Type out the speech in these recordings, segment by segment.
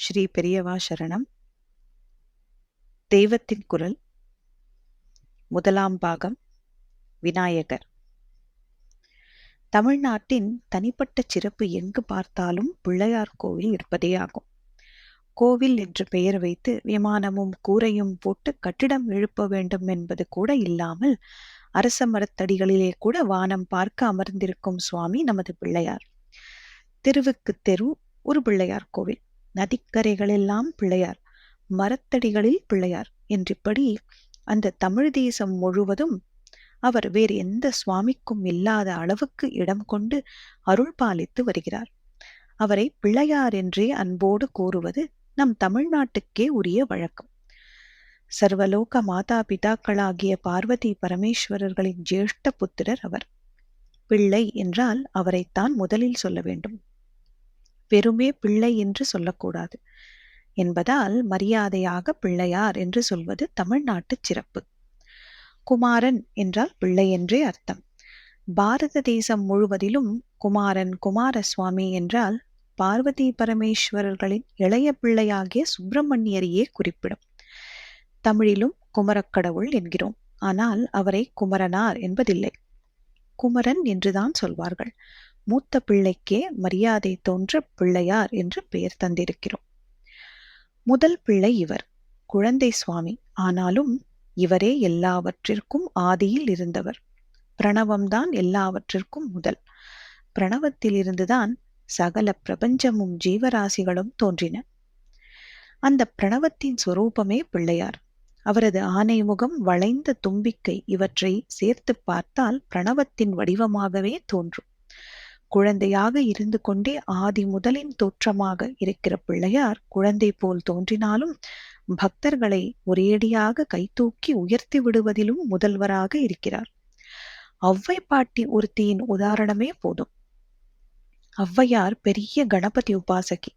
ஸ்ரீ பெரியவா சரணம். தெய்வத்தின் குரல். முதலாம் பாகம். விநாயகர். தமிழ்நாட்டின் தனிப்பட்ட சிறப்பு எங்கு பார்த்தாலும் பிள்ளையார் கோவில் இருப்பதே ஆகும். கோவில் என்று பெயர் வைத்து விமானமும் கூரையும் போட்டு கட்டிடம் எழுப்ப வேண்டும் என்பது கூட இல்லாமல் அரச மரத்தடிகளிலே கூட வானம் பார்க்க அமர்ந்திருக்கும் சுவாமி நமது பிள்ளையார். தெருவுக்கு தெரு ஒரு பிள்ளையார் கோவில், நதிக்கரைகளெல்லாம் பிள்ளையார், மரத்தடிகளில் பிள்ளையார் என்றிப்படி அந்த தமிழ் தேசம் முழுவதும் அவர் வேறு எந்த சுவாமிக்கும் இல்லாத அளவுக்கு இடம் கொண்டு அருள் பாலித்து வருகிறார். அவரை பிள்ளையார் என்றே அன்போடு கூறுவது நம் தமிழ்நாட்டுக்கே உரிய வழக்கம். சர்வலோக மாதா பிதாக்களாகிய பார்வதி பரமேஸ்வரர்களின் ஜேஷ்ட புத்திரர் அவர். பிள்ளை என்றால் அவரைத்தான் முதலில் சொல்ல வேண்டும். வெறுமே பிள்ளை என்று சொல்லக்கூடாது என்பதால் மரியாதையாக பிள்ளையார் என்று சொல்வது தமிழ்நாட்டு சிறப்பு. குமாரன் என்றால் பிள்ளை என்றே அர்த்தம். பாரத தேசம் முழுவதிலும் குமாரன், குமாரசுவாமி என்றால் பார்வதி பரமேஸ்வரர்களின் இளைய பிள்ளையாகிய சுப்பிரமணியரையே குறிப்பிடும். தமிழிலும் குமரக்கடவுள் என்கிறோம், ஆனால் அவரை குமரனார் என்பதில்லை, குமரன் என்றுதான் சொல்வார்கள். மூத்த பிள்ளைக்கே மரியாதை தோன்ற பிள்ளையார் என்று பெயர் தந்திருக்கிறோம். முதல் பிள்ளை இவர், குழந்தை சுவாமி. ஆனாலும் இவரே எல்லாவற்றிற்கும் ஆதியில் இருந்தவர். பிரணவம்தான் எல்லாவற்றிற்கும் முதல். பிரணவத்திலிருந்துதான் சகல பிரபஞ்சமும் ஜீவராசிகளும் தோன்றின. அந்த பிரணவத்தின் சொரூபமே பிள்ளையார். அவரது ஆனைமுகம், வளைந்த தும்பிக்கை இவற்றை சேர்த்து பார்த்தால் பிரணவத்தின் வடிவமாகவே தோன்றும். குழந்தையாக இருந்து கொண்டே ஆதி முதலின் தோற்றமாக இருக்கிற பிள்ளையார் குழந்தை போல் தோன்றினாலும் பக்தர்களை ஒரேடியாக கைதூக்கி உயர்த்தி விடுவதிலும் முதல்வராக இருக்கிறார். ஔவை பாட்டி ஒருத்தியின் உதாரணமே போதும். ஔவையார் பெரிய கணபதி உபாசகி.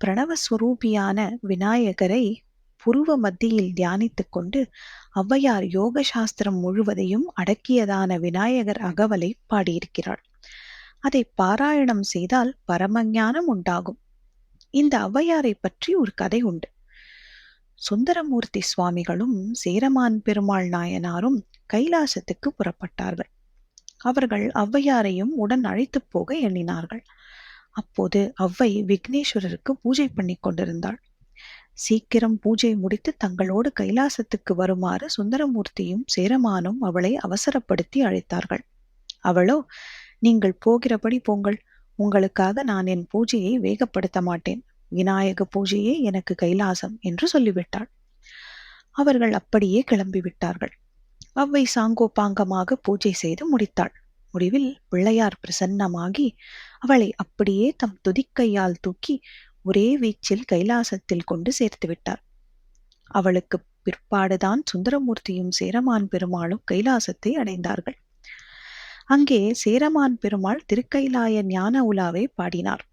பிரணவஸ்வரூபியான விநாயகரை புருவ மத்தியில் தியானித்துக் கொண்டு ஔவையார் யோக சாஸ்திரம் முழுவதையும் அடக்கியதான விநாயகர் அகவலை பாடியிருக்கிறாள். அதை பாராயணம் செய்தால் பரமஞானம் உண்டாகும். இந்த ஔவையாரை பற்றி ஒரு கதை உண்டு. சுந்தரமூர்த்தி சுவாமிகளும் சேரமான் பெருமாள் நாயனாரும் கைலாசத்துக்கு புறப்பட்டார்கள். அவர்கள் ஔவையாரையும் உடன் அழைத்து போக எண்ணினார்கள். அப்போது ஔவை விக்னேஸ்வரருக்கு பூஜை பண்ணி கொண்டிருந்தாள். சீக்கிரம் பூஜை முடித்து தங்களோடு கைலாசத்துக்கு வருமாறு சுந்தரமூர்த்தியும் சேரமானும் அவளை அவசரப்படுத்தி அழைத்தார்கள். அவளோ, நீங்கள் போகிறபடி போங்கள், உங்களுக்காக நான் என் பூஜையை வேகப்படுத்த மாட்டேன், விநாயக பூஜையே எனக்கு கைலாசம் என்று சொல்லிவிட்டாள். அவர்கள் அப்படியே கிளம்பிவிட்டார்கள். ஔவை சாங்கோபாங்கமாக பூஜை செய்து முடித்தாள். முடிவில் பிள்ளையார் பிரசன்னமாகி அவளை அப்படியே தம் துதிக்கையால் தூக்கி ஒரே வீச்சில் கைலாசத்தில் கொண்டு சேர்த்து விட்டார். அவளுக்கு பிற்பாடுதான் சுந்தரமூர்த்தியும் சேரமான் பெருமாளும் கைலாசத்தை அடைந்தார்கள். அங்கே சேரமான் பெருமாள் திருக்கைலாய ஞான உலாவை பாடினார்.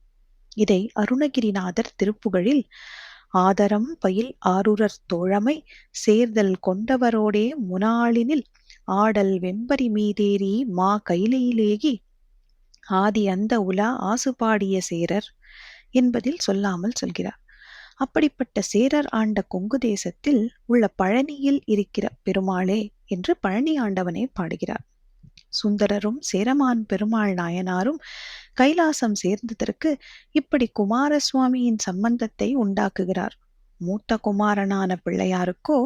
இதை அருணகிரிநாதர் திருப்புகழில் ஆதரம் பயில் ஆருரர் தோழமை சேர்தல் கொண்டவரோடே முனாளினில் ஆடல் வெம்பரி மீதேறி மா கைலையிலேகி ஆதி அந்த உலா ஆசுபாடிய சேரர் என்பதில் சொல்லாமல் சொல்கிறார். அப்படிப்பட்ட சேரர் ஆண்ட கொங்கு தேசத்தில் உள்ள பழனியில் இருக்கிற பெருமாளே என்று பழனி ஆண்டவனை பாடுகிறார். சுந்தரரும் சேரமான் பெருமாள் நாயனாரும் கைலாசம் சேர்ந்ததற்கு இப்படி குமாரசுவாமியின் சம்பந்தத்தை உண்டாக்குகிறார். மூத்த குமாரனான பிள்ளையாருக்கோ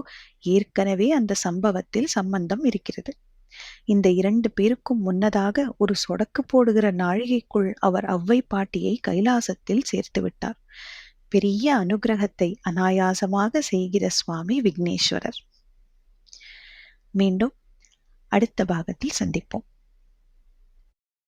ஏற்கனவே அந்த சம்பவத்தில் சம்பந்தம் இருக்கிறது. இந்த இரண்டு பேருக்கும் முன்னதாக ஒரு சொடக்கு போடுகிற நாழிகைக்குள் அவர் ஔவை பாட்டியை கைலாசத்தில் சேர்த்து விட்டார். பெரிய அனுகிரகத்தை அனாயாசமாக செய்கிற சுவாமி விக்னேஸ்வரர். மீண்டும் அடுத்த பாகத்தில் சந்திப்போம்.